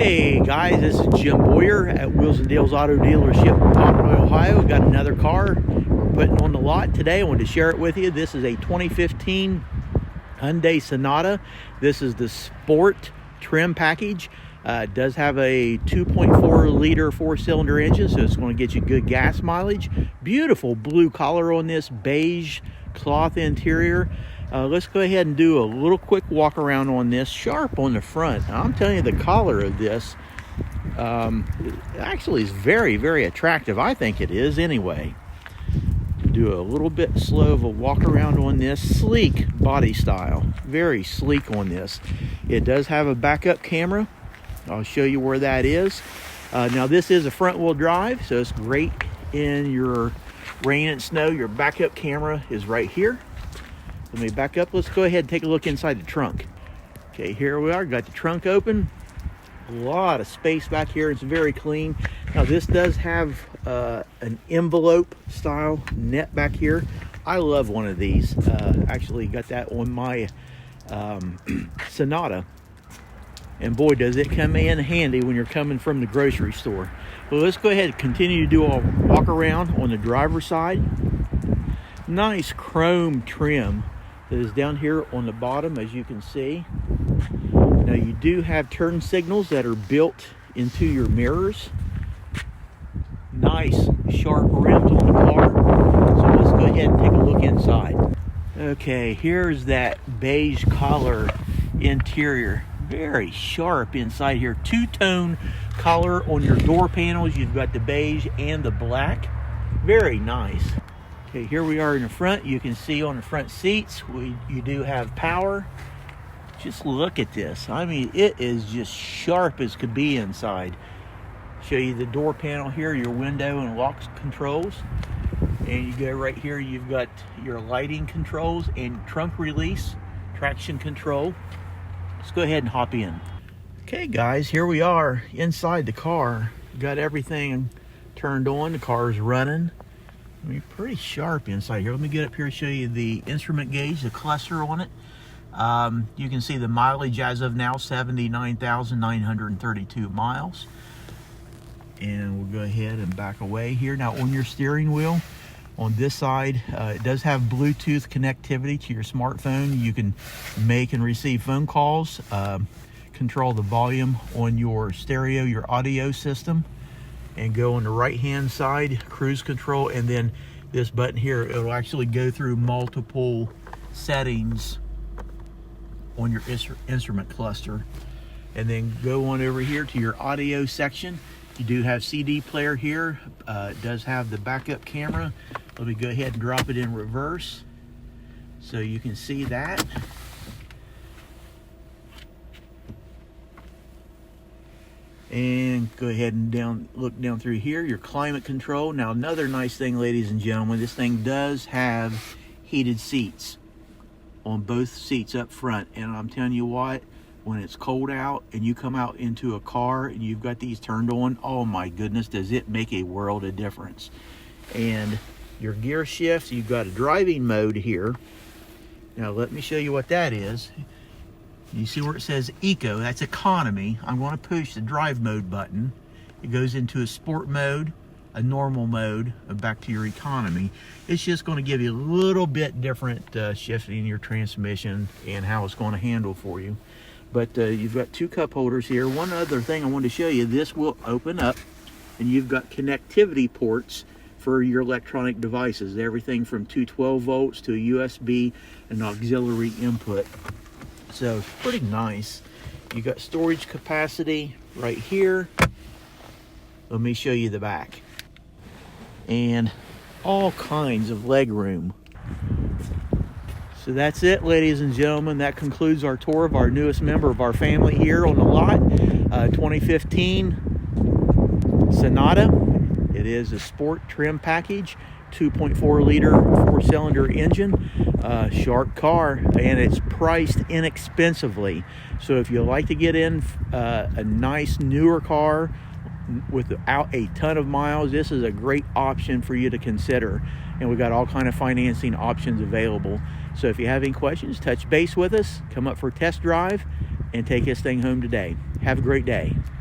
Hey guys, this is Jim Boyer at Wheels and Deals Auto Dealership, Pomeroy, Ohio. We've got another car we're putting on the lot today. I wanted to share it with you. This is a 2015 Hyundai Sonata. This is the Sport trim package. It does have a 2.4 liter 4-cylinder engine, so it's going to get you good gas mileage. Beautiful blue color on this, beige cloth interior. Let's go ahead and do a little quick walk around on this. Sharp on the front. Now, I'm telling you, the collar of this actually is very, very attractive. I think it is anyway. Do a little bit slow of a walk around on this. Sleek body style. Very sleek on this. It does have a backup camera. I'll show you where that is. Now, this is a front wheel drive, so it's great in your rain and snow. Your backup camera is right here. Let me back up. Let's go ahead and take a look inside the trunk. Okay, here we are. Got the trunk open. A lot of space back here. It's very clean. Now, this does have an envelope style net back here. I love one of these. Actually got that on my Sonata. And boy, does it come in handy when you're coming from the grocery store. Well, let's go ahead and continue to do a walk around on the driver's side. Nice chrome trim that is down here on the bottom, as you can see. Now, you do have turn signals that are built into your mirrors. Nice sharp rims on the car. So let's go ahead and take a look inside. Okay, here's that beige color interior. Very sharp inside here. Two-tone color on your door panels. You've got the beige and the black. Very nice. Okay, here we are in the front. You can see on the front seats, you do have power. Just look at this. I mean, it is just sharp as could be inside. Show you the door panel here, your window and lock controls. And you go right here, you've got your lighting controls and trunk release, traction control. Let's go ahead and hop in. Okay, guys, here we are inside the car. Got everything turned on. The car is running. I mean, pretty sharp inside here. Let me get up here and show you the instrument gauge, the cluster on it. You can see the mileage as of now, 79,932 miles. And we'll go ahead and back away here. Now, on your steering wheel, on this side, it does have Bluetooth connectivity to your smartphone. You can make and receive phone calls, control the volume on your stereo, your audio system, and go on the right hand side, cruise control, and then this button here, it'll actually go through multiple settings on your instrument cluster. And then go on over here to your audio section. You do have CD player here. It does have the backup camera. Let me go ahead and drop it in reverse so you can see that. And go ahead and look down through here, your climate control. Now, another nice thing, ladies and gentlemen, this thing does have heated seats on both seats up front. And I'm telling you what, when it's cold out and you come out into a car and you've got these turned on, oh my goodness, does it make a world of difference. And your gear shifts, you've got a driving mode here. Now, let me show you what that is. You see where it says Eco, that's economy. I'm going to push the drive mode button. It goes into a sport mode, a normal mode, and back to your economy. It's just going to give you a little bit different shifting in your transmission and how it's going to handle for you. But you've got two cup holders here. One other thing I wanted to show you, this will open up and you've got connectivity ports for your electronic devices. Everything from 212 volts to a USB and auxiliary input. So it's pretty nice. You got storage capacity right here. Let me show you the back. And all kinds of leg room. So that's it, ladies and gentlemen. That concludes our tour of our newest member of our family here on the lot. 2015 Sonata. It is a sport trim package. 2.4 liter 4-cylinder engine, sharp car, and it's priced inexpensively. So if you like to get in a nice newer car without a ton of miles, this is a great option for you to consider. And we've got all kind of financing options available. So if you have any questions, touch base with us, come up for a test drive, and take this thing home today. Have a great day.